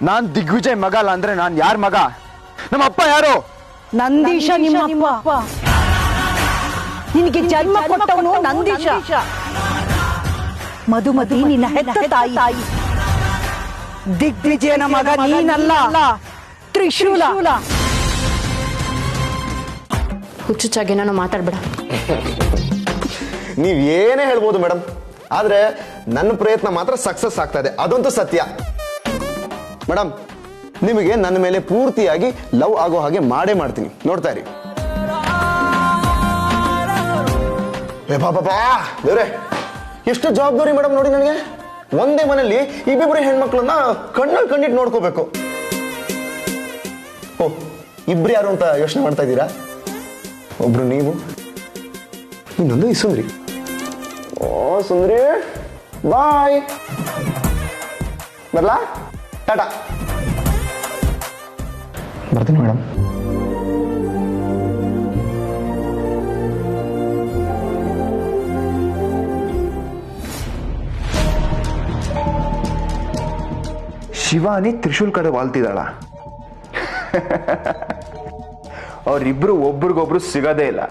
ನಾನ್ ದಿಗ್ವಿಜಯ್ ಮಗ ಅಲ್ಲ ಅಂದ್ರೆ ನಾನ್ ಯಾರ ಮಗ? ನಮ್ಮ ಅಪ್ಪ ಯಾರು? ನಂದೀಶ ನಿಮ್ಮಪ್ಪ. ನಿನಗೆ ಜನ್ಮ ಕೊಟ್ಟವನು ನಂದೀಶ. ಮಧುಮತಿ ನಿನ್ನ ಹೆತ್ತ ತಾಯಿ. ದಿಗ್ವಿಜಯನ ಮಗ ನೀನಲ್ಲ, ತ್ರಿಶೂಲ. ಹುಚ್ಚುಚ್ಚಾಗಿ ನಾನು ಮಾತಾಡ್ಬೇಡ. ನೀವ್ ಏನೇ ಹೇಳ್ಬೋದು ಮೇಡಮ್, ಆದ್ರೆ ನನ್ನ ಪ್ರಯತ್ನ ಮಾತ್ರ ಸಕ್ಸಸ್ ಆಗ್ತಾ ಇದೆ, ಅದಂತೂ ಸತ್ಯ. ಮೇಡಮ್, ನಿಮಗೆ ನನ್ನ ಮೇಲೆ ಪೂರ್ತಿಯಾಗಿ ಲವ್ ಆಗೋ ಹಾಗೆ ಮಾಡೇ ಮಾಡ್ತೀನಿ, ನೋಡ್ತಾ ಇರಿ. ದೇವ್ರೆ, ಎಷ್ಟು ಜವಾಬ್ದಾರಿ ಮೇಡಮ್ ನೋಡಿ ನನಗೆ. ಒಂದೇ ಮನೆಯಲ್ಲಿ ಇಬ್ಬಿಬ್ಬರು ಹೆಣ್ಮಕ್ಳನ್ನ ಕಣ್ಣಲ್ಲಿ ಕಣ್ಣಿಟ್ಟು ನೋಡ್ಕೋಬೇಕು. ಓ, ಇಬ್ರು ಯಾರು ಅಂತ ಯೋಚನೆ ಮಾಡ್ತಾ ಇದ್ದೀರಾ? ಒಬ್ರು ನೀವು, ಇನ್ನೊಂದು ಈ ಸುಂದ್ರಿ. ಓ ಸುಂದ್ರಿ, ಬಾಯ್. ಬರ್ಲಾ? ಟಾಟಾ. ಬರ್ತೀನಿ ಮೇಡಮ್. ಶಿವಾನಿ ತ್ರಿಶೂಲ್ ಕಡೆ ವಾಲ್ತಿದ್ದಾಳ. ಅವರಿಬ್ರು ಒಬ್ರಿಗೊಬ್ರು ಸಿಗೋದೇ ಇಲ್ಲ.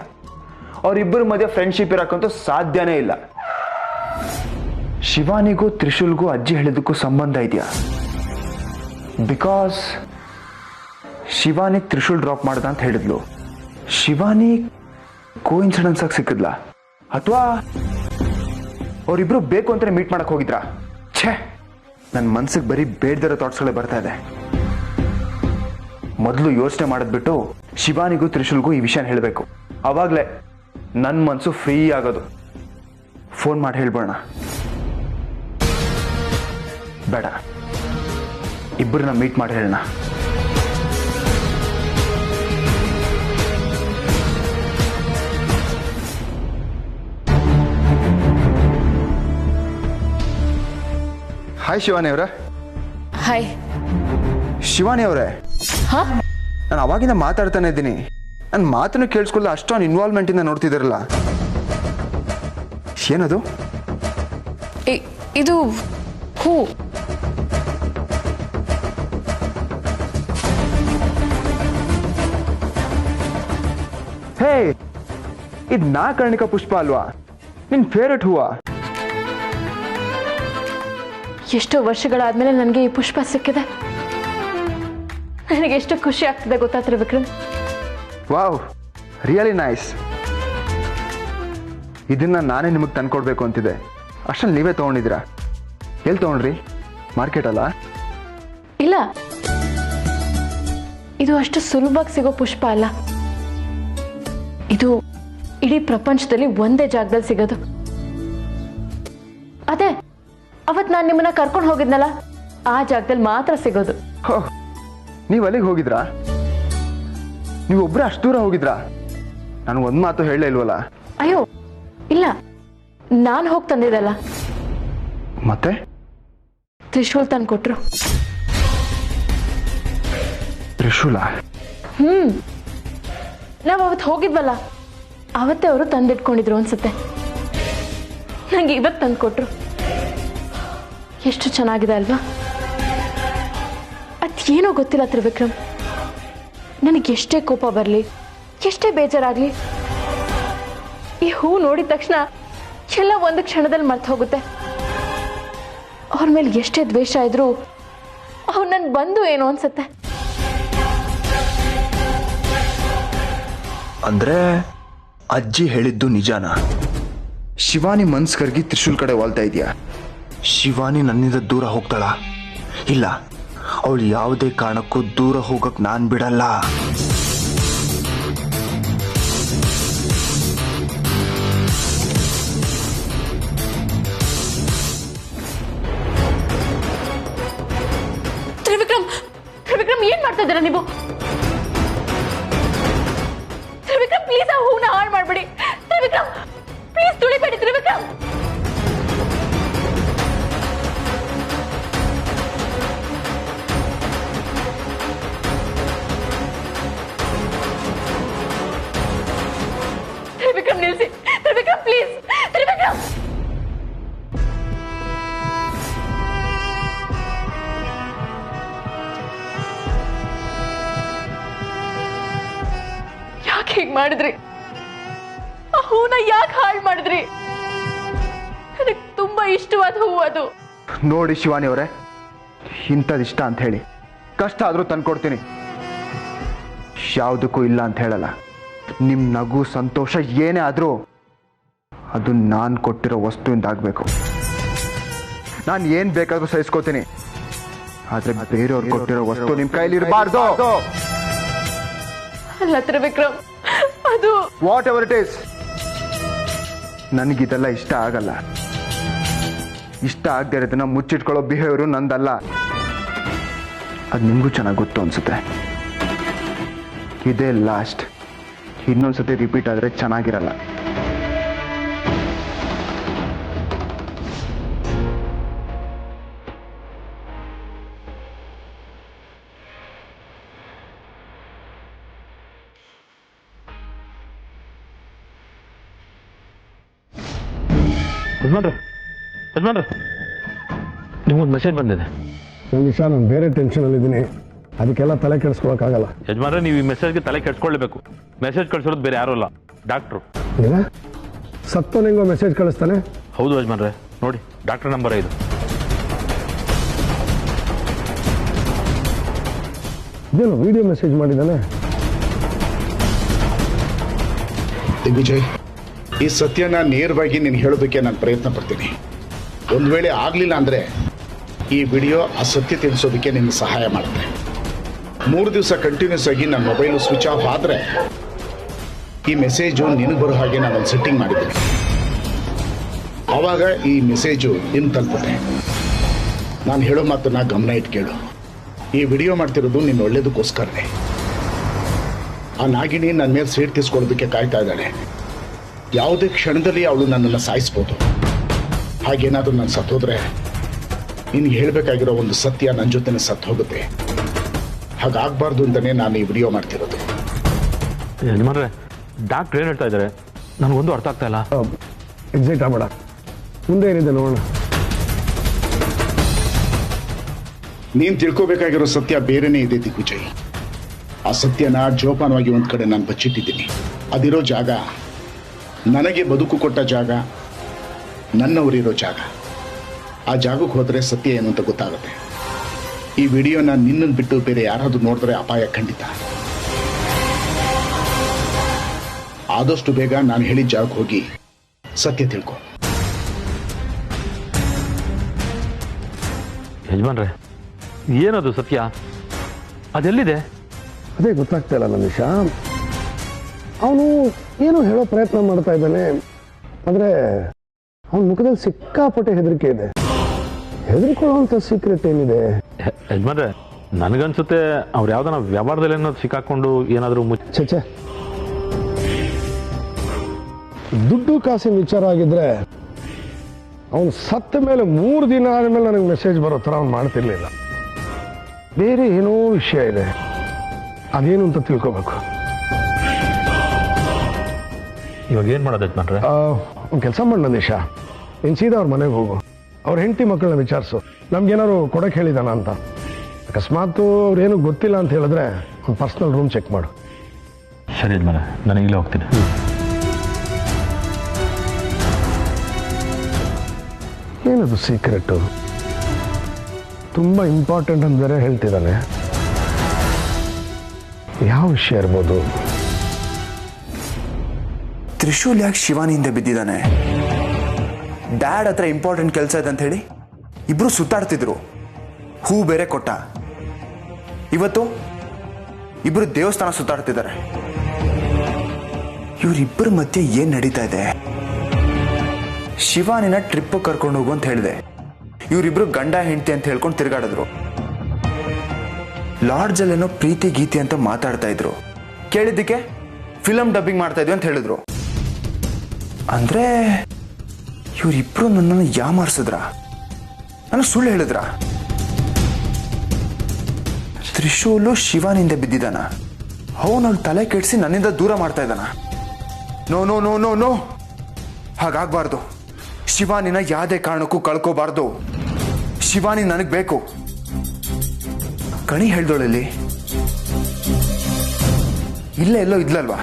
ಅವರಿಬ್ಬರ ಮಧ್ಯೆ ಫ್ರೆಂಡ್ಶಿಪ್ ಇರಕ್ಕಂತೂ ಸಾಧ್ಯನೇ ಇಲ್ಲ. ಶಿವಾನಿಗೂ ತ್ರಿಶೂಲ್ಗೂ ಅಜ್ಜಿ ಹೇಳಿದಕ್ಕೂ ಸಂಬಂಧ ಇದೆಯಾ? ಬಿಕಾಸ್ ಶಿವಾನಿ ತ್ರಿಶೂಲ್ ಡ್ರಾಪ್ ಮಾಡ್ದ ಅಂತ ಹೇಳಿದ್ಲು. ಶಿವಾನಿ ಕೋಇನ್ಸಿಡೆನ್ಸ್ ಆಗಿ ಸಿಕ್ಕಿದ್ಲ, ಅಥವಾ ಅವರಿಬ್ರು ಬೇಕು ಅಂತಾನೆ ಮೀಟ್ ಮಾಡಕ್ ಹೋಗಿದ್ರಾ? ಛೇ, ನನ್ನ ಮನ್ಸಿಗೆ ಬರೀ ಬೇಡದಿರೋ ಥಾಟ್ಸ್ಗಳೇ ಬರ್ತಾ ಇದೆ. ಮೊದಲು ಯೋಚನೆ ಮಾಡೋದ್ಬಿಟ್ಟು ಶಿವಾನಿಗೂ ತ್ರಿಶೂಲ್ಗೂ ಈ ವಿಷಯ ಹೇಳಬೇಕು. ಅವಾಗಲೇ ನನ್ನ ಮನಸ್ಸು ಫ್ರೀ ಆಗೋದು. ಫೋನ್ ಮಾಡಿ ಹೇಳ್ಬೋಣ? ಬೇಡ, ಇಬ್ಬರನ್ನ ಮೀಟ್ ಮಾಡಿ ಹೇಳೋಣ. ಹಾಯ್ ಶಿವಾನಿ ಅವರೇ. ಹಾಯ್ ಶಿವಾನಿ ಅವರೇ, ನಾನು ಅವಾಗಿಂದ ಮಾತಾಡ್ತಾನೆ ಇದ್ದೀನಿ. ನನ್ನ ಮಾತನ್ನು ಕೇಳಿಸ್ಕೊಳ್ಳ ಅಷ್ಟೊಂದು ಇನ್ವಾಲ್ವ್ಮೆಂಟ್ ಇಂದ ನೋಡ್ತಿದ್ದೀರಲ್ಲ, ಏನದು? ಇದು ಹೂ. ಹೇ, ಇದು ನಾಕರ್ಣಿಕ ಪುಷ್ಪ ಅಲ್ವಾ? ನಿನ್ ಫೇವ್ರೆಟ್ ಹೂವಾ? ಎಷ್ಟೋ ವರ್ಷಗಳಾದ್ಮೇಲೆ ನನಗೆ ಈ ಪುಷ್ಪ ಸಿಕ್ಕಿದೆ. ನನಗೆ ಎಷ್ಟು ಖುಷಿ ಆಗ್ತಿದೆ ಗೊತ್ತಾ ತ್ರಿವಿಕ್ರಮ್? Wow, really nice. ಇದನ್ನ ನಾನೇ ನಿಮಗೆ ತಂದ್ಕೊಡ್ಬೇಕು ಅಂತಿದೆ, ಅಷ್ಟಲ್ಲಿ ನೀವೇ ತಗೊಂಡಿದ್ದೀರಾ. ಎಲ್ಲಿ ತಗೊಂಡ್ರಿ? ಮಾರ್ಕೆಟ್ ಅಲ್ಲ? ಇಲ್ಲ, ಇದು ಅಷ್ಟು ಸುಲಭವಾಗಿ ಸಿಗೋ ಪುಷ್ಪ ಅಲ್ಲ. ಇದು ಇಡೀ ಪ್ರಪಂಚದಲ್ಲಿ ಒಂದೇ ಜಾಗದಲ್ಲಿ ಸಿಗೋದು. ಅದೇ ಅವತ್ ನಾನು ನಿಮ್ಮನ್ನ ಕರ್ಕೊಂಡು ಹೋಗಿದ್ನಲ್ಲ, ಆ ಜಾಗದಲ್ಲಿ ಮಾತ್ರ ಸಿಗೋದು. ನೀವು ಅಲ್ಲಿಗೆ ಹೋಗಿದ್ರಾ? ನೀವು ಒಬ್ರೇ ಅಷ್ಟು ದೂರ ಹೋಗಿದ್ರಾ? ನಾನು ಒಂದ್ ಮಾತು ಹೇಳಲೇ ಇಲ್ವಲ್ಲ. ಅಯ್ಯೋ ಇಲ್ಲ, ನಾನು ಹೋಗಿ ತಂದಿದ್ದಲ್ಲ. ಮತ್ತೆ ತ್ರಿಶೂಲ್ ತಂದು ಕೊಟ್ರು. ತ್ರಿಶೂಲ? ನಾವ್ ಅವತ್ತು ಹೋಗಿದ್ವಲ್ಲ, ಅವತ್ತೇ ಅವರು ತಂದಿಟ್ಕೊಂಡಿದ್ರು ಅನ್ಸುತ್ತೆ. ನಂಗೆ ಇವತ್ತು ತಂದು ಕೊಟ್ರು. ಎಷ್ಟು ಚೆನ್ನಾಗಿದೆ ಅಲ್ವಾ? ಅದೇನೋ ಗೊತ್ತಿಲ್ಲ ತ್ರಿವಿಕ್ರಮ್, ನನಗೆ ಎಷ್ಟೇ ಕೋಪ ಬರಲಿ, ಎಷ್ಟೇ ಬೇಜಾರಾಗ್ಲಿ, ಈ ಹೂ ನೋಡಿದ ತಕ್ಷಣ ಎಲ್ಲ ಒಂದು ಕ್ಷಣದಲ್ಲಿ ಮರ್ತು ಹೋಗುತ್ತೆ. ಅವ್ರ ಮೇಲೆ ಎಷ್ಟೇ ದ್ವೇಷ ಇದ್ರು ಅವ್ರು ನನ್ ಬಂದು ಏನು ಅನ್ಸುತ್ತೆ. ಅಂದ್ರೆ ಅಜ್ಜಿ ಹೇಳಿದ್ದು ನಿಜಾನ? ಶಿವಾನಿ ಮನ್ಸ್ ಕರ್ಗಿ ತ್ರಿಶೂಲ್ ಕಡೆ ವಾಲ್ತಾ ಇದೆಯಾ? ಶಿವಾನಿ ನನ್ನಿಂದ ದೂರ ಹೋಗ್ತಾಳ? ಇಲ್ಲ, ಅವಳು ಯಾವುದೇ ಕಾರಣಕ್ಕೂ ದೂರ ಹೋಗಕ್ ನಾನ್ ಬಿಡಲ್ಲ. ತ್ರಿವಿಕ್ರಮ್, ತ್ರಿವಿಕ್ರಮ್ ಏನ್ ಮಾಡ್ತಾ ಇದ್ದೀರಾ ನೀವು? ತ್ರಿವಿಕ್ರಮ್ ಪ್ಲೀಸ್ ಆ ಹೂನ ಹಾಳು ಮಾಡ್ಬೇಡಿ. ತ್ರಿವಿಕ್ರಮ್ ಪ್ಲೀಸ್ ತುಳಿಬೇಡಿ. ತ್ರಿವಿಕ್ರಮ್ ತ್ರಿವಿಕ್ರಮ್ ನಿಲ್ಸಿ. ತ್ರಿವಿಕ್ರಮ್ ಪ್ಲೀಸ್. ತ್ರಿವಿಕ್ರಮ್ ಯಾಕೆ ಹೀಗೆ ಮಾಡಿದ್ರಿ? ಆ ಹೂನ ಯಾಕೆ ಹಾಳು ಮಾಡಿದ್ರಿ? ನನಗೆ ತುಂಬಾ ಇಷ್ಟವಾದ ಹೂವು ಅದು. ನೋಡಿ ಶಿವಾನಿ ಅವರೇ, ಇಂಥದ್ದು ಇಷ್ಟ ಅಂತ ಹೇಳಿ ಕಷ್ಟ ಆದರೂ ತಂದ್ಕೊಡ್ತೀನಿ, ಯಾವುದಕ್ಕೂ ಇಲ್ಲ ಅಂತ ಹೇಳಲ್ಲ. ನಿಮ್ಮ ನಗು ಸಂತೋಷ ಏನೇ ಆದರೂ ಅದು ನಾನು ಕೊಟ್ಟಿರೋ ವಸ್ತುವಿಂದ ಆಗಬೇಕು. ನಾನು ಏನು ಬೇಕಾದ್ರೂ ಸಹಿಸ್ಕೋತೀನಿ, ಆದರೆ ಬೇರೆಯವ್ರು ಕೊಟ್ಟಿರೋ ವಸ್ತು ನಿಮ್ಮ ಕೈಲಿ ಇರಬಾರ್ದು. ಅಲ್ಲ ತ್ರಿವಿಕ್ರಮ್, ಅದು ವಾಟ್ ಎವರ್ ಇಟ್ ಈಸ್, ನನಗಿದೆಲ್ಲ ಇಷ್ಟ ಆಗಲ್ಲ. ಇಷ್ಟ ಆಗದೆ ಇರೋದನ್ನ ಮುಚ್ಚಿಟ್ಕೊಳ್ಳೋ ಬಿಹೇವಿಯರು ನಂದಲ್ಲ. ಅದು ನಿಮಗೂ ಚೆನ್ನಾಗಿ ಗೊತ್ತು ಅನ್ಸುತ್ತೆ. ಇದೇ ಲಾಸ್ಟ್. ಇನ್ನೊಂದ್ಸತಿ ರಿಪೀಟ್ ಆದರೆ ಚೆನ್ನಾಗಿರಲ್ಲ. ಯಜಮಾನ್ರೆ, ನಿಮ್ಗೊಂದು ಮೆಸೇಜ್ ಬಂದಿದೆ. ನಿಮಿಷ, ನಾನು ಬೇರೆ ಟೆನ್ಷನಲ್ಲಿದ್ದೀನಿ, ಅದಕ್ಕೆಲ್ಲ ತಲೆ ಕೆಡಿಸ್ಕೊಳಕ್ಕಾಗಲ್ಲ. ಯಜಮಾನ್ರೆ, ನೀವು ಈ ಮೆಸೇಜ್ಗೆ ತಲೆ ಕೆಡ್ಸ್ಕೊಳ್ಬೇಕು. ಮೆಸೇಜ್ ಕಳಿಸೋದು ಬೇರೆ ಯಾರೂ ಅಲ್ಲ, ಡಾಕ್ಟ್ರು. ಏನ ಸತ್ತೋನೆಂಗೋ ಮೆಸೇಜ್ ಕಳಿಸ್ತಾನೆ? ಹೌದು ಯಜಮಾನ್ರೆ, ನೋಡಿ ಡಾಕ್ಟರ್ ನಂಬರ್ ಇದು. ಇದೇನು ವಿಡಿಯೋ ಮೆಸೇಜ್ ಮಾಡಿದ್ದಾನೆ? ದಿಗ್ವಿಜಯ್, ಈ ಸತ್ಯನ ನೇರವಾಗಿ ನೀನು ಹೇಳೋದಕ್ಕೆ ನಾನು ಪ್ರಯತ್ನ ಪಡ್ತೀನಿ. ಒಂದು ವೇಳೆ ಆಗಲಿಲ್ಲ ಅಂದರೆ ಈ ವಿಡಿಯೋ ಆ ಸತ್ಯ ತಿಳಿಸೋದಕ್ಕೆ ನಿಮ್ಗೆ ಸಹಾಯ ಮಾಡುತ್ತೆ. 3 ದಿವಸ ಕಂಟಿನ್ಯೂಸ್ ಆಗಿ ನನ್ನ ಮೊಬೈಲು ಸ್ವಿಚ್ ಆಫ್ ಆದರೆ ಈ ಮೆಸೇಜು ನಿನಗೆ ಬರೋ ಹಾಗೆ ನಾನೊಂದು ಸೆಟ್ಟಿಂಗ್ ಮಾಡಿದ್ದೀನಿ. ಆವಾಗ ಈ ಮೆಸೇಜು ನಿನ್ನ ತಲುಪುತ್ತೆ. ನಾನು ಹೇಳೋ ಮಾತನ್ನ ಗಮನ ಇಟ್ಟು ಕೇಳು. ಈ ವಿಡಿಯೋ ಮಾಡ್ತಿರೋದು ನಿನ್ನ ಒಳ್ಳೇದಕ್ಕೋಸ್ಕರನೇ. ಆ ನಾಗಿಣಿ ನನ್ನ ಮೇಲೆ ಸೇಡ್ ತೀಸ್ಕೊಳ್ಳೋದಕ್ಕೆ ಕಾಯ್ತಾ ಇದ್ದಾಳೆ. ಯಾವುದೇ ಕ್ಷಣದಲ್ಲಿ ಅವಳು ನನ್ನನ್ನು ಸಾಯಿಸ್ಬೋದು. ಹಾಗೇನಾದರೂ ನಾನು ಸತ್ತೋದ್ರೆ ನಿನಗೆ ಹೇಳಬೇಕಾಗಿರೋ ಒಂದು ಸತ್ಯ ನನ್ನ ಜೊತೆನೇ ಸತ್ತು ಹೋಗುತ್ತೆ. ಹಾಗಾಗಬಾರ್ದು ಅಂತಲೇ ನಾನು ಈ ವಿಡಿಯೋ ಮಾಡ್ತಿರೋದು. ಯಜಮಾನ್ರೆ, ಡಾಕ್ಟ್ರ್ ಏನು ಹೇಳ್ತಾ ಇದ್ದಾರೆ ನನಗೊಂದು ಅರ್ಥ ಆಗ್ತಾ ಇಲ್ಲ. ಎಕ್ಸೈಟ್ ಆಗಬೇಡ, ಮುಂದೆ ಏನಿದೆ ನೋಡೋಣ. ನೀನು ತಿಳ್ಕೋಬೇಕಾಗಿರೋ ಸತ್ಯ ಬೇರೆನೇ ಇದೆ ದಿಗ್ವಿಜಯ್. ಆ ಸತ್ಯನ ಜೋಪಾನವಾಗಿ ಒಂದು ಕಡೆ ನಾನು ಬಚ್ಚಿಟ್ಟಿದ್ದೀನಿ. ಅದಿರೋ ಜಾಗ ನನಗೆ ಬದುಕು ಕೊಟ್ಟ ಜಾಗ, ನನ್ನವರಿರೋ ಜಾಗ. ಆ ಜಾಗಕ್ಕೆ ಹೋದರೆ ಸತ್ಯ ಏನು ಅಂತ ಗೊತ್ತಾಗುತ್ತೆ. ಈ ವಿಡಿಯೋನ ನಿನ್ನನ್ನು ಬಿಟ್ಟು ಬೇರೆ ಯಾರಾದರೂ ನೋಡಿದ್ರೆ ಅಪಾಯ ಖಂಡಿತ. ಆದಷ್ಟು ಬೇಗ ನಾನು ಹೇಳಿದ ಜಾಗಕ್ಕೆ ಹೋಗಿ ಸತ್ಯ ತಿಳ್ಕೊ. ಯಜಮಾನ್ರೆ, ಏನದು ಸತ್ಯ? ಅದೆಲ್ಲಿದೆ? ಅದೇ ಗೊತ್ತಾಗ್ತಾ ಇಲ್ಲ ನಮಿಷ. ಅವನು ಏನೋ ಹೇಳೋ ಪ್ರಯತ್ನ ಮಾಡ್ತಾ ಇದ್ದಾನೆ, ಆದರೆ ಅವನ ಮುಖದಲ್ಲಿ ಸಿಕ್ಕಾಪಟ್ಟೆ ಹೆದರಿಕೆ ಇದೆ. ಹೆದರ್ಕೊಳ್ಳೋಂಥ ಸೀಕ್ರೆಟ್ ಏನಿದೆ? ಯಜಮಾನ್ರೆ, ನನಗನ್ಸುತ್ತೆ ಅವ್ರು ಯಾವ್ದಾನ ವ್ಯವಹಾರದಲ್ಲಿ ಏನಾದ್ರು ಸಿಕ್ಕಾಕೊಂಡು ಏನಾದರೂ ಚೆ ದುಡ್ಡು ಕಾಸಿನ ವಿಚಾರ ಆಗಿದ್ರೆ ಅವನು ಸತ್ತ ಮೇಲೆ 3 ದಿನ ಆದಮೇಲೆ ನನಗೆ ಮೆಸೇಜ್ ಬರೋ ಥರ ಅವ್ನು ಮಾಡ್ತಿರ್ಲಿಲ್ಲ. ಬೇರೆ ಏನೋ ವಿಷಯ ಇದೆ, ಅದೇನು ಅಂತ ತಿಳ್ಕೋಬೇಕು. ಇವಾಗ ಏನು ಮಾಡೋದು ಯಜಮಾನ್ರೆ? ಒಂದು ಕೆಲಸ ಮಾಡಿ ನಂದೀಶ, ನೀನು ಸೀದಾ ಅವ್ರ ಮನೆಗೆ ಹೋಗು. ಅವ್ರ ಹೆಂಡತಿ ಮಕ್ಕಳನ್ನ ವಿಚಾರಿಸು, ನಮ್ಗೇನಾದ್ರು ಕೊಡಕ್ಕೆ ಹೇಳಿದಾನ ಅಂತ. ಅಕಸ್ಮಾತ್ ಅವ್ರೇನು ಗೊತ್ತಿಲ್ಲ ಅಂತ ಹೇಳಿದ್ರೆ ಒಂದು ಪರ್ಸ್ನಲ್ ರೂಮ್ ಚೆಕ್ ಮಾಡು. ಸರಿ ಯಜಮಾನ್ರೆ, ನಾನು ಈಗಲೇ ಹೋಗ್ತೀನಿ. ಏನದು ಸೀಕ್ರೆಟು? ತುಂಬ ಇಂಪಾರ್ಟೆಂಟ್ ಅಂತ ಬೇರೆ ಹೇಳ್ತಿದ್ದಾನೆ. ಯಾವ ವಿಷಯ ಇರ್ಬೋದು? ತ್ರಿಶೂಲ್ ಯಾಕೆ ಶಿವಾನಿಯಿಂದ ಬಿದ್ದಿದ್ದಾನೆ? ಡ್ಯಾಡ್ ಹತ್ರ ಇಂಪಾರ್ಟೆಂಟ್ ಕೆಲಸ ಇದೆ ಅಂತ ಹೇಳಿ ಇಬ್ರು ಸುತ್ತಾಡ್ತಿದ್ರು. ಹೂ ಬೇರೆ ಕೊಟ್ಟ. ಇವತ್ತು ಇಬ್ರು ದೇವಸ್ಥಾನ ಸುತ್ತಾಡ್ತಿದ್ದಾರೆ. ಇವರಿಬ್ಬರ ಮಧ್ಯೆ ಏನ್ ನಡೀತಾ ಇದೆ? ಶಿವಾನಿನ ಟ್ರಿಪ್ ಕರ್ಕೊಂಡು ಹೋಗು ಅಂತ ಹೇಳಿದೆ. ಇವರಿಬ್ರು ಗಂಡ ಹೆಂಡತಿ ಅಂತ ಹೇಳ್ಕೊಂಡು ತಿರುಗಾಡಿದ್ರು. ಲಾಡ್ಜಲ್ಲೇನೋ ಪ್ರೀತಿ ಗೀತಿ ಅಂತ ಮಾತಾಡ್ತಾ ಇದ್ರು. ಕೇಳಿದ್ದಕ್ಕೆ ಫಿಲಂ ಡಬ್ಬಿಂಗ್ ಮಾಡ್ತಾ ಇದ್ವಿ ಅಂತ ಹೇಳಿದ್ರು. ಅಂದ್ರೆ ಇವರಿಬ್ರು ನನ್ನನ್ನು ಯಾಮಾರಿಸಿದ್ರ? ನಾನು ಸುಳ್ಳು ಹೇಳಿದ್ರ? ತ್ರಿಶೂಲು ಶಿವಾನಿಂದ ಬಿದ್ದಿದ್ದಾನ. ಅವನ ತಲೆ ಕೆಡಿಸಿ ನನ್ನಿಂದ ದೂರ ಮಾಡ್ತಾ ಇದ್ದಾನ. No no no no no, ಹಾಗಾಗಬಾರ್ದು. ಶಿವಾನಿನ ಯಾವುದೇ ಕಾರಣಕ್ಕೂ ಕಳ್ಕೋಬಾರ್ದು. ಶಿವಾನಿ ನನಗೆ ಬೇಕು. ಕಣಿ ಹೇಳ್ದೋಳಲ್ಲಿ ಇಲ್ಲೇ ಎಲ್ಲೋ ಇದ್ಲಲ್ವಾ?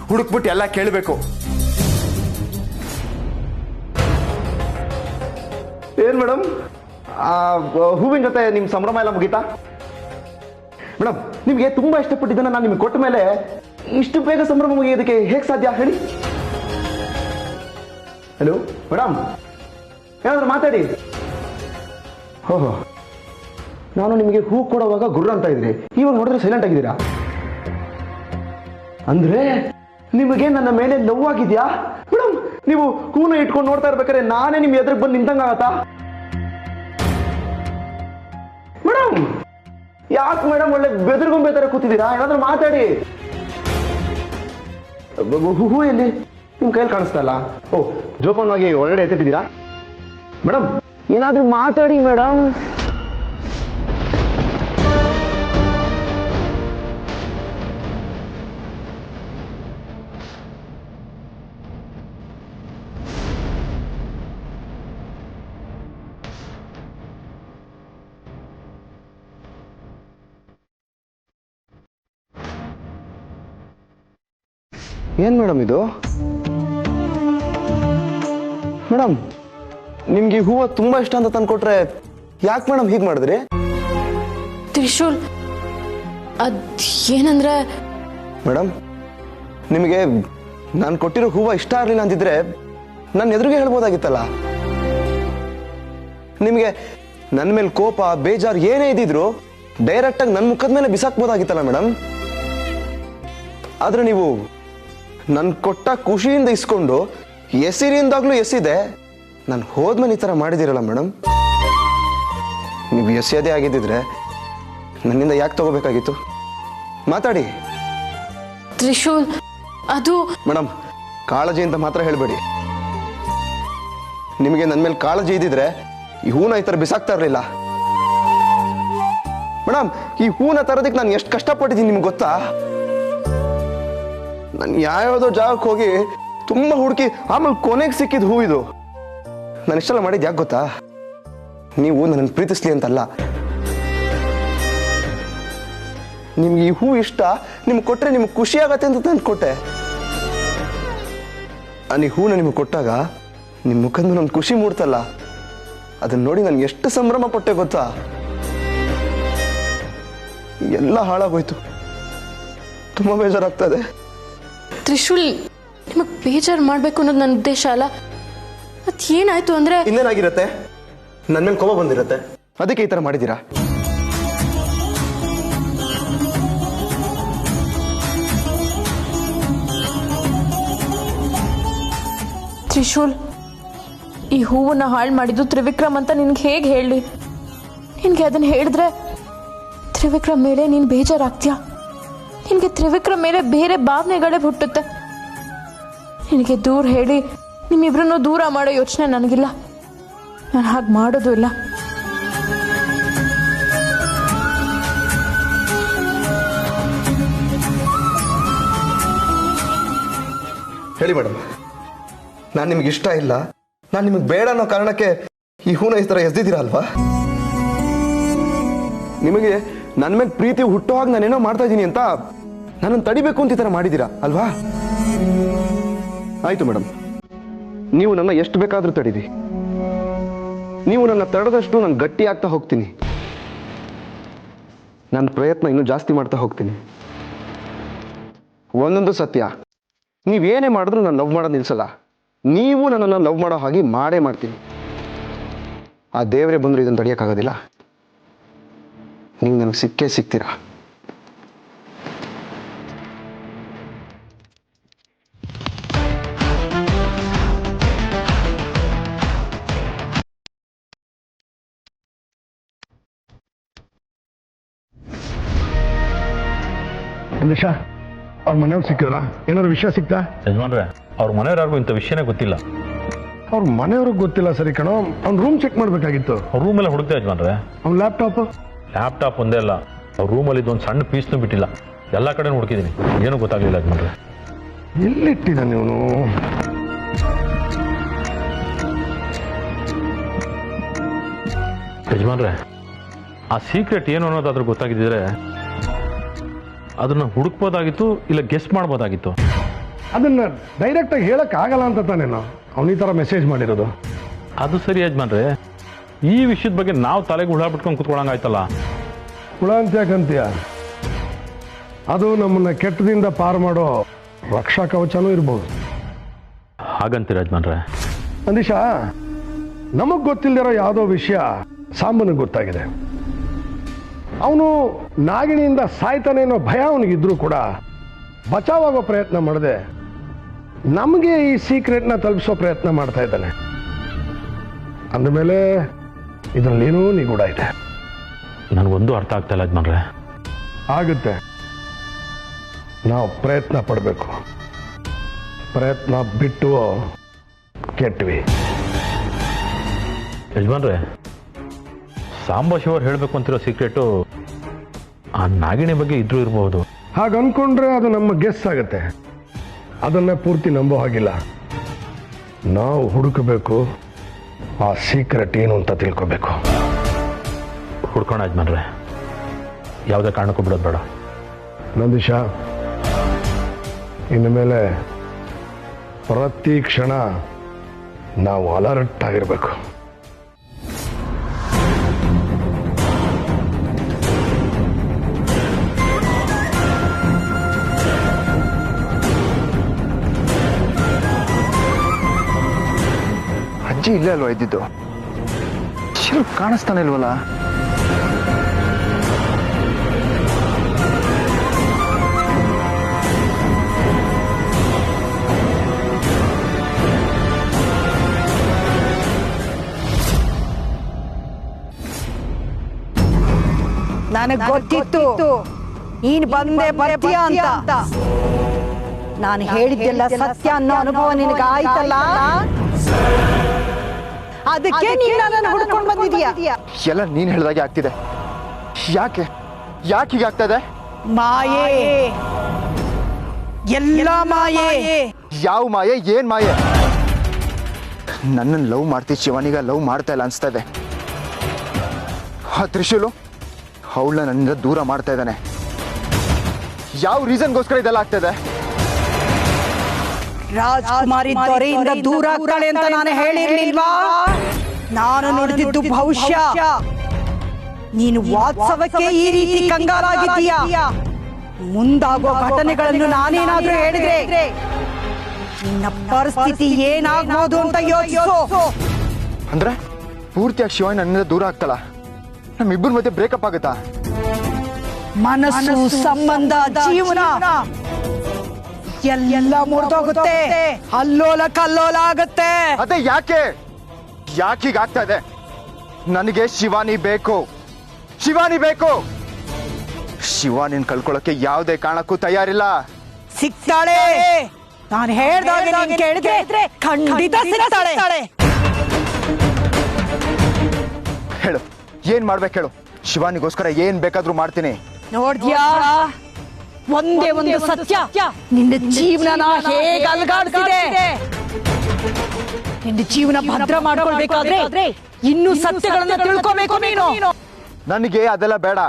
ಹುಡುಕ್ಬಿಟ್ಟು ಎಲ್ಲ ಕೇಳಬೇಕು. ಏನ್ ಮೇಡಮ್, ಹೂವಿನ ಜೊತೆ ನಿಮ್ ಸಂಭ್ರಮ ಎಲ್ಲ ಮುಗೀತಾ? ಮೇಡಮ್, ನಿಮ್ಗೆ ತುಂಬಾ ಇಷ್ಟಪಟ್ಟಿದ್ದನ್ನ ನಾನು ನಿಮ್ಗೆ ಕೊಟ್ಟ ಮೇಲೆ ಇಷ್ಟು ಬೇಗ ಸಂಭ್ರಮ ಮುಗಿಯೋದಕ್ಕೆ ಹೇಗೆ ಸಾಧ್ಯ ಹೇಳಿ? ಹಲೋ ಮೇಡಮ್, ಏನಾದ್ರು ಮಾತಾಡಿ. ಓಹೋ, ನಾನು ನಿಮಗೆ ಹೂ ಕೊಡುವಾಗ ಗುರ್ರ ಅಂತ ಇದ್ರಿ, ಇವಾಗ ನೋಡಿದ್ರೆ ಸೈಲೆಂಟ್ ಆಗಿದ್ದೀರಾ. ಅಂದ್ರೆ ನಿಮಗೆ ನನ್ನ ಮೇಲೆ ಲವ್ ಆಗಿದ್ಯಾ? ಮೇಡಮ್, ನೀವು ಹೂನ ಇಟ್ಕೊಂಡು ನೋಡ್ತಾ ಇರ್ಬೇಕಾದ್ರೆ ನಾನೇ ನಿಮ್ ಎದುರಿಗೆ ಬಂದು ನಿಂತಂಗಾಗತ್ತಾ? ಮೇಡಮ್, ಯಾಕೆ ಮೇಡಮ್ ಒಳ್ಳೆ ಬೆದರ್ಗೊಂಬೆ ತರ ಕೂತಿದ್ದೀರಾ? ಏನಾದ್ರೂ ಮಾತಾಡಿ. ಹೂ ಎಲ್ಲಿ? ನಿಮ್ ಕೈಯಲ್ಲಿ ಕಾಣಿಸ್ತಾ ಇಲ್ಲ. ಓ, ಜೋಪಾನವಾಗಿ ಒಳಗಡೆ ಎತ್ತಿಟ್ಟಿದ್ದೀರಾ? ಮೇಡಮ್, ಏನಾದ್ರೂ ಮಾತಾಡಿ ಮೇಡಮ್. ಏನ್ ಮೇಡಮ್ ಇದು? ಮೇಡಮ್, ನಿಮ್ಗೆ ಈ ಹೂವು ತುಂಬಾ ಇಷ್ಟ ಅಂತ ತಂದ್ಕೊಟ್ರೆ ಯಾಕೆ ಮೇಡಮ್ ಹೀಗೆ ಮಾಡಿದ್ರಿ? ತ್ರಿಶೂಲ್, ಏನಂದ್ರೆ ಮೇಡಮ್, ನಿಮಗೆ ನಾನು ಕೊಟ್ಟಿರೋ ಹೂವು ಇಷ್ಟ ಆಗಲಿಲ್ಲ ಅಂತಿದ್ರೆ ನನ್ನ ಎದುರಿಗೆ ಹೇಳ್ಬೋದಾಗಿತ್ತಲ್ಲ. ನಿಮಗೆ ನನ್ನ ಮೇಲೆ ಕೋಪ, ಬೇಜಾರು ಏನೇ ಇದ್ದಿದ್ರು ಡೈರೆಕ್ಟ್ ಆಗಿ ನನ್ನ ಮುಖದ ಮೇಲೆ ಬಿಸಾಕ್ಬೋದಾಗಿತ್ತಲ್ಲ ಮೇಡಮ್. ಆದ್ರೆ ನೀವು ನನ್ ಕೊಟ್ಟ ಖುಷಿಯಿಂದ ಇಸ್ಕೊಂಡು ಎಸಿರಿಂದಾಗ್ಲೂ ಎಸಿದೆ, ನಾನು ಹೋದ್ಮೇಲೆ ಈ ತರ ಮಾಡಿದಿರಲ್ಲ ಮೇಡಮ್. ನೀವು ಎಸೆಯದೇ ಆಗಿದ್ದಿದ್ರೆ ನನ್ನಿಂದ ಯಾಕೆ ತಗೋಬೇಕಾಗಿತ್ತು? ಮಾತಾಡಿ. ತ್ರಿಶೂಲ್, ಅದು ಮೇಡಮ್, ಕಾಳಜಿ ಅಂತ ಮಾತ್ರ ಹೇಳ್ಬೇಡಿ. ನಿಮಗೆ ನನ್ನ ಮೇಲೆ ಕಾಳಜಿ ಇದ್ದಿದ್ರೆ ಈ ಹೂನ ಈ ತರ ಬಿಸಾಕ್ತಾ ಇರಲಿಲ್ಲ. ಮೇಡಮ್, ಈ ಹೂನ ತರೋದಕ್ಕೆ ನಾನು ಎಷ್ಟು ಕಷ್ಟಪಟ್ಟಿದ್ದೀನಿ ನಿಮ್ಗೆ ಗೊತ್ತಾ? ನಾನು ಯಾವ್ಯಾವುದೋ ಜಾಗಕ್ಕೆ ಹೋಗಿ ತುಂಬಾ ಹುಡುಕಿ ಆಮೇಲೆ ಕೊನೆಗೆ ಸಿಕ್ಕಿದ ಹೂ ಇದು. ನಾನು ಇಷ್ಟೆಲ್ಲ ಮಾಡಿದ್ದು ಯಾಕೆ ಗೊತ್ತಾ? ನೀವು ನನ್ನನ್ನು ಪ್ರೀತಿಸ್ಲಿ ಅಂತಲ್ಲ. ನಿಮ್ಗೆ ಈ ಹೂ ಇಷ್ಟ, ನಿಮ್ಗೆ ಕೊಟ್ರೆ ನಿಮ್ಗೆ ಖುಷಿ ಆಗತ್ತೆ ಅಂತ ತಂದು ಕೊಟ್ಟೆ. ಈ ಹೂನ ನಿಮ್ಗೆ ಕೊಟ್ಟಾಗ ನಿಮ್ಮ ಮುಖದ ಮೇಲೆ ಒಂದು ಖುಷಿ ಮೂಡ್ತಲ್ಲ, ಅದನ್ನ ನೋಡಿ ನಾನು ಎಷ್ಟು ಸಂಭ್ರಮ ಪಟ್ಟೆ ಗೊತ್ತಾ? ಎಲ್ಲ ಹಾಳಾಗೋಯ್ತು. ತುಂಬಾ ಬೇಜಾರಾಗ್ತದೆ. ತ್ರಿಶೂಲ್, ನಿಮಗೆ ಬೇಜಾರು ಮಾಡಬೇಕು ಅನ್ನೋದು ನನ್ನ ಉದ್ದೇಶ ಅಲ್ಲ. ಮತ್ತೇನಾಯ್ತು ಅಂದ್ರೆ ಇನ್ನೇನಾಗಿರತ್ತೆ? ನನ್ನ ಮೇಲೆ ಕೋಪ ಬಂದಿರತ್ತೆ, ಅದಕ್ಕೆ ಈ ತರ ಮಾಡಿದ್ದೀರಾ? ತ್ರಿಶೂಲ್, ಈ ಹೂವನ್ನ ಹಾಳು ಮಾಡಿದ್ದು ತ್ರಿವಿಕ್ರಮ್ ಅಂತ ನಿನ್ಗೆ ಹೇಗೆ ಹೇಳಿ? ನಿನ್ಗೆ ಅದನ್ನ ಹೇಳಿದ್ರೆ ತ್ರಿವಿಕ್ರಮ್ ಮೇಲೆ ನೀನು ಬೇಜಾರಾಗ್ತೀಯ. ನಿನಗೆ ತ್ರಿವಿಕ್ರಮ್ ಮೇಲೆ ಬೇರೆ ಭಾವನೆಗಳೇ ಹುಟ್ಟುತ್ತೆ. ನಿನಗೆ ದೂರ ಹೇಳಿ ನಿಮ್ಮಿಬ್ರನ್ನೂ ದೂರ ಮಾಡೋ ಯೋಚನೆ ನನಗಿಲ್ಲ. ನಾನು ಹಾಗೆ ಮಾಡೋದು ಇಲ್ಲ. ಹೇಳಿ ಮೇಡಮ್, ನಾನು ನಿಮ್ಗೆ ಇಷ್ಟ ಇಲ್ಲ, ನಾನು ನಿಮಗೆ ಬೇಡ ಅನ್ನೋ ಕಾರಣಕ್ಕೆ ಈ ಹೂನ ಈ ತರ ಎಸ್ದಿದ್ದೀರಾ ಅಲ್ವಾ? ನಿಮಗೆ ನನ್ನ ಮೇಲೆ ಪ್ರೀತಿ ಹುಟ್ಟೋ ಹಾಗೆ ನಾನೇನೋ ಮಾಡ್ತಾ ಇದ್ದೀನಿ ಅಂತ ನನ್ನನ್ನು ತಡಿಬೇಕು ಅಂತ ಈ ತರ ಮಾಡಿದ್ದೀರಾ ಅಲ್ವಾ? ಆಯ್ತು ಮೇಡಮ್, ನೀವು ನನ್ನ ಎಷ್ಟು ಬೇಕಾದ್ರೂ ತಡೀರಿ. ನೀವು ನನ್ನ ತಡೆದಷ್ಟು ನಾನು ಗಟ್ಟಿ ಆಗ್ತಾ ಹೋಗ್ತೀನಿ. ನನ್ನ ಪ್ರಯತ್ನ ಇನ್ನೂ ಜಾಸ್ತಿ ಮಾಡ್ತಾ ಹೋಗ್ತೀನಿ. ಒಂದೊಂದು ಸತ್ಯ, ನೀವೇನೇ ಮಾಡಿದ್ರು ನಾನು ಲವ್ ಮಾಡೋದು ನಿಲ್ಸಲ್ಲ. ನೀವು ನನ್ನನ್ನು ಲವ್ ಮಾಡೋ ಹಾಗೆ ಮಾಡೇ ಮಾಡ್ತೀನಿ. ಆ ದೇವರೇ ಬಂದರೂ ಇದನ್ನು ತಡೆಯೋಕ್ಕಾಗೋದಿಲ್ಲ. ನೀವು ನನಗೆ ಸಿಕ್ಕೇ ಸಿಗ್ತೀರಾ. ನಿಶಾ, ಅವ್ರ ಮನೆಯವ್ರು ಸಿಕ್ಕಿದ್ರ? ಏನಾದ್ರು ವಿಷಯ ಸಿಕ್ತಾ? ಯಜಮಾನ್ರೆ, ಅವ್ರ ಮನೆಯವ್ರಿಗೂ ಇಂಥ ವಿಷಯನೇ ಗೊತ್ತಿಲ್ಲ. ಅವ್ರ ಮನೆಯವ್ರಿಗೆ ಗೊತ್ತಿಲ್ಲ ಸರಿ ಕಣೋ. ಅವ್ನ ರೂಮ್ ಚೆಕ್ ಮಾಡ್ಬೇಕಾಗಿತ್ತು. ಅವ್ರ ರೂಮೆಲ್ಲ ಹುಡುಕ್ತಾ ಯಜಮಾನ್ರೆ. ಅವ್ನ ಲ್ಯಾಪ್ಟಾಪ್ ಒಂದೇ ಅಲ್ಲ, ಅವ್ರ ರೂಮಲ್ಲಿ ಇದೊಂದು ಸಣ್ಣ ಪೀಸ್ನೂ ಬಿಟ್ಟಿಲ್ಲ. ಎಲ್ಲ ಕಡೆ ಹುಡುಕಿದ್ದೀನಿ, ಏನೂ ಗೊತ್ತಾಗಲಿಲ್ಲ ಯಜಮಾನ್ರೆ. ಎಲ್ಲಿಟ್ಟಿದ ನೀವು? ಯಜಮಾನ್ರೆ, ಆ ಸೀಕ್ರೆಟ್ ಏನು ಅನ್ನೋದಾದ್ರೂ ಗೊತ್ತಾಗಿದ್ದಿದ್ರೆ ಅದನ್ನು ಹುಡುಕ್ಬೋದಾಗಿತ್ತು ಇಲ್ಲ ಗೆಸ್ ಮಾಡ್ಬೋದಾಗಿತ್ತು. ಅದನ್ನ ಡೈರೆಕ್ಟಾಗಿ ಹೇಳಕ್ ಆಗಲ್ಲ ಅಂತ ತಾನೇ ಅವನು ಈ ಥರ ಮೆಸೇಜ್ ಮಾಡಿರೋದು. ಅದು ಸರಿ ಯಜಮಾನ್ರೆ, ಈ ವಿಷಯದ ಬಗ್ಗೆ ನಾವು ತಲೆಗೆ ಹುಳ ಬಿಟ್ಕೊಂಡು ಕುತ್ಕೊಳ್ಳಂಗಾಯ್ತಲ್ಲ. ಹುಳ ಅಂತ ಯಾಕಂತೀಯ? ಅದು ನಮ್ಮನ್ನ ಕೆಟ್ಟದಿಂದ ಪಾರು ಮಾಡೋ ರಕ್ಷಾ ಕವಚನೂ ಇರ್ಬೋದು. ಹಾಗಂತೀರ ಯಜಮಾನ್ರೆ? ನಂದೀಶ, ನಮಗ್ ಗೊತ್ತಿಲ್ಲದಿರೋ ಯಾವುದೋ ವಿಷಯ ಸಾಂಬನಿಗೆ ಗೊತ್ತಾಗಿದೆ. ಅವನು ನಾಗಿಣಿಯಿಂದ ಸಾಯ್ತಾನೆ ಅನ್ನೋ ಭಯ ಅವನಿಗಿದ್ರೂ ಕೂಡ ಬಚಾವಾಗೋ ಪ್ರಯತ್ನ ಮಾಡದೆ ನಮಗೆ ಈ ಸೀಕ್ರೆಟ್ನ ತಲುಪಿಸೋ ಪ್ರಯತ್ನ ಮಾಡ್ತಾ ಇದ್ದಾನೆ. ಅಂದಮೇಲೆ ಇದರಲ್ಲೇನೋ ನಿಗೂಢ ಇದೆ. ನನಗೊಂದು ಅರ್ಥ ಆಗ್ತಾ ಇಲ್ಲ ಯಜಮಾನ್ರೆ. ಆಗುತ್ತೆ, ನಾವು ಪ್ರಯತ್ನ ಪಡಬೇಕು. ಪ್ರಯತ್ನ ಬಿಟ್ಟು ಕೆಟ್ವಿ. ಯಜಮಾನ್ರೆ, ಸಾಂಬ ಶಿವರ್ ಹೇಳಬೇಕು ಅಂತಿರೋ ಸೀಕ್ರೆಟು ಆ ನಾಗಿಣಿ ಬಗ್ಗೆ ಇದ್ರೂ ಇರಬಹುದು. ಹಾಗೆ ಅನ್ಕೊಂಡ್ರೆ ಅದು ನಮ್ಮ ಗೆಸ್ ಆಗುತ್ತೆ. ಅದನ್ನ ಪೂರ್ತಿ ನಂಬೋ ಹಾಗಿಲ್ಲ. ನಾವು ಹುಡುಕಬೇಕು, ಆ ಸೀಕ್ರೆಟ್ ಏನು ಅಂತ ತಿಳ್ಕೋಬೇಕು. ಹುಡ್ಕೋಣ ಯಜಮಾನ್ರೆ, ಯಾವುದೇ ಕಾರಣಕ್ಕೂ ಬಿಡೋದು ಬೇಡ. ನಂದೀಶ, ಇನ್ನು ಮೇಲೆ ಪ್ರತಿ ಕ್ಷಣ ನಾವು ಅಲರ್ಟ್ ಆಗಿರಬೇಕು. ಅಜ್ಜಿ ಇಲ್ಲೇ ಅಲ್ವಾ ಇದ್ದಿದ್ದು? ಶಿವ ಕಾಣಿಸ್ತಾನೆ ಇಲ್ವಲ್ಲ? ನನಗೆ ಗೊತ್ತಿತ್ತು ನೀನು ಬಂದೆ ಬರ್ತೀಯ ಅಂತ. ನಾನು ಹೇಳಿದ್ದೆಲ್ಲ ಸತ್ಯ ಅನ್ನೋ ಅನುಭವ ನಿನಗೆ ಆಯ್ತಲ್ಲ, ಅದಕ್ಕೆ ನೀನು ನನ್ನನ್ನು ಹುಡ್ಕೊಂಡು ಬಂದಿದೀಯ. ಎಲ್ಲ ನೀನ್ ಹೇಳ್ದಾಗೆ ಆಗ್ತಿದೆ. ಯಾಕೆ ಯಾಕೆ ಹೀಗೆ ಆಗ್ತಾ ಇದೆ? ಮಾಯೆ, ಎಲ್ಲ ಮಾಯೆ. ಯಾವ ಮಾಯೆ? ಏನ್ ಮಾಯೆ? ನನ್ನನ್ನು ಲವ್ ಮಾಡ್ತಿ ಶಿವಾನಿಗ ಲವ್ ಮಾಡ್ತಾ ಇಲ್ಲ ಅನ್ಸ್ತಾ ಇದೆ. ಆ ತ್ರಿಶೂಲು ಅವಳನ್ನ ನನ್ನಿಂದ ದೂರ ಮಾಡ್ತಾ ಇದ್ದಾನೆ. ಯಾವ ರೀಸನ್ಗೋಸ್ಕರ ಇದೆಲ್ಲ ಆಗ್ತಾ ಇದೆ? ರಾಜಕುಮಾರಿ ದೊರೆಯಿಂದ ದೂರ ಆಗ್ತಾಳೆ ಅಂತ ನಾನು ಹೇಳಿರ್ಲಿಲ್ವಾ? ನಾನು ನೋಡಿದ್ದು ಭವಿಷ್ಯ. ನೀನು ವಾತ್ಸವಕ್ಕೆ ಈ ರೀತಿ ಕಂಗಾಲಾಗಿದ್ದೀಯಾ. ಮುಂದಾಗೋ ಘಟನೆಗಳನ್ನು ನಾನೇನಾದ್ರೂ ಹೇಳಿದ್ರೆ ನಿನ್ನ ಪರಿಸ್ಥಿತಿ ಏನಾಗ್ಬೋದು ಅಂತ ಯೋಚಿಸು. ಅಂದ್ರೆ ಪೂರ್ತಿಯಾಗಿ ಶಿವಾನಿ ನನ್ನಿಂದ ದೂರ ಆಗ್ತಲ್ಲ? ನಮ್ಮಿಬ್ಬರ ಮಧ್ಯೆ ಬ್ರೇಕಪ್ ಆಗುತ್ತಾ? ಮನಸ್ಸು, ಸಂಬಂಧ, ಜೀವನ ಎಲ್ಲ ಮುರಿದೋಗುತ್ತೆ, ಅಲ್ಲೋಲ ಕಲ್ಲೋಲ ಆಗುತ್ತೆ. ಅದೇ ಯಾಕೆ ಯಾಕೆ ಹೀಗಾಗ್ತಾ ಇದೆ? ನನಗೆ ಶಿವಾನಿ ಬೇಕು, ಶಿವಾನಿ ಬೇಕು. ಶಿವಾನಿನ ಕಳ್ಕೊಳ್ಳೋಕೆ ಯಾವುದೇ ಕಾರಣಕ್ಕೂ ತಯಾರಿಲ್ಲ. ಸಿಗ್ತಾಳೆ, ನಾನು ಹೇಳ್ದಾಗ ನೀನು ಕೇಳಿದ್ರೆ ಖಂಡಿತ ಸಿಗ್ತಾಳೆ. ಹೇಳು, ಏನ್ ಮಾಡ್ಬೇಕು ಹೇಳು. ಶಿವಾನಿಗೋಸ್ಕರ ಏನ್ ಬೇಕಾದ್ರೂ ಮಾಡ್ತೀನಿ. ನೋಡ್ದ್ಯಾ, ಒಂದೇ ಒಂದು ಸತ್ಯ ನಿನ್ನ ಜೀವನ ಹೇಗೆ ಅಲ್ಗಾಡ್ತಿದೆ. ನಿನ್ನ ಜೀವನ ಭದ್ರ ಮಾಡ್ಕೊಳ್ಬೇಕಾದ್ರೆ ಇನ್ನೂ ಸತ್ಯಗಳನ್ನ ತಿಳ್ಕೋಬೇಕು ನೀನು. ನನಗೆ ಅದೆಲ್ಲ ಬೇಡ.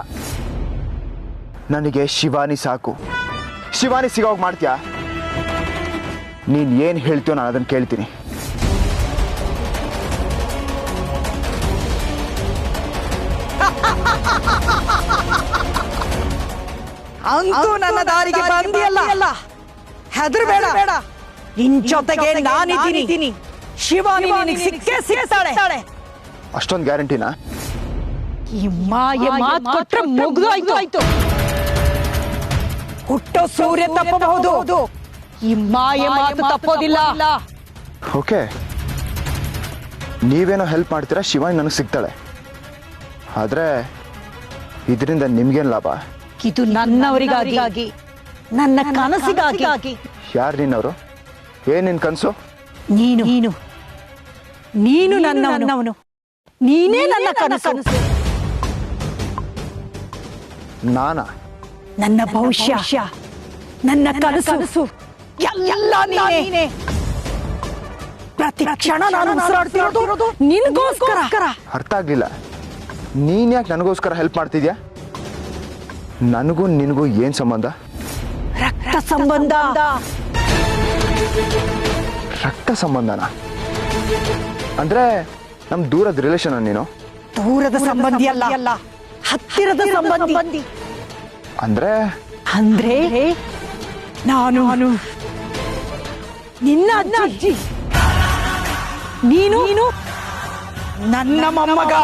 ನನಗೆ ಶಿವಾನಿ ಸಾಕು. ಶಿವಾನಿ ಸಿಗೋಗ್ ಮಾಡ್ತೀಯಾ? ನೀನ್ ಏನ್ ಹೇಳ್ತೀಯೋ ನಾನು ಅದನ್ನ ಕೇಳ್ತೀನಿ. ಅಂತೂ ನನ್ನ ದಾರಿಗೆ ಬಂದಿಯಲ್ಲ, ಹೆದರಬೇಡ. ನಿನ್ ಜೊತೆಗೆ ನಾನಿದ್ದೀನಿ. ಶಿವಾನಿ ನಿನಗೆ ಸಿಕ್ಕೇ ಸಿಗ್ತಾಳೆ. ಅಷ್ಟೊಂದು ಗ್ಯಾರಂಟಿನಾ? ಈ ಮಾಯೆ ಮಾತು ಕೊಟ್ರೆ ಮುಗ್ದೋಯ್ತು. ಹುಟ್ಟೋ ಸೂರ್ಯ ತಪ್ಪಬಹುದು, ಈ ಮಾಯೆ ಮಾತು ತಪ್ಪೋದಿಲ್ಲ. ಓಕೆ, ನೀವೇನೋ ಹೆಲ್ಪ್ ಮಾಡ್ತೀರಾ, ಶಿವಾನಿ ನನಗೆ ಸಿಗ್ತಾಳೆ. ಆದ್ರೆ ಇದರಿಂದ ನಿಮ್ಗೇನ್ ಲಾಭ? ಇದು ನನ್ನವರಿಗಾಗಿ, ನನ್ನ ಕನಸಿಗಾಗಿ. ಯಾರು ನಿನ್ನವರು? ಏನ್ ನಿನ್ ಕನ್ಸು? ನೀನು ನನ್ನವನು, ನೀನೇ ನನ್ನ ಕನಸು. ನಾನಾ? ನನ್ನ ಭವಿಷ್ಯ, ನನ್ನ ಕನಸು ಎಲ್ಲ ನೀನೇ. ಪ್ರತಿ ಕ್ಷಣ ನಾನು ಉಸಿರಾಡ್ತಿರೋದು ನಿನಗೋಸ್ಕರ. ಅರ್ಥ ಆಗ್ಲಿಲ್ಲ. ನೀನ್ ಯಾಕೆ ನನಗೋಸ್ಕರ ಹೆಲ್ಪ್ ಮಾಡ್ತಿದ್ಯಾ? ನನಗೂ ನಿನಗೂ ಏನು ಸಂಬಂಧ? ರಕ್ತ ಸಂಬಂಧ. ರಕ್ತ ಸಂಬಂಧನ? ಅಂದರೆ ನಮ್ಮ ದೂರದ ರಿಲೇಷನ್ ನೀನು? ದೂರದ ಸಂಬಂಧಿ ಅಲ್ಲ, ಹತ್ತಿರದ ಸಂಬಂಧಿ. ಅಂದರೆ ಅಂದ್ರೆ ನಾನು ನಿನ್ನ ಅಜ್ಜಿ, ನೀನು ನನ್ನ ಮೊಮ್ಮಗ.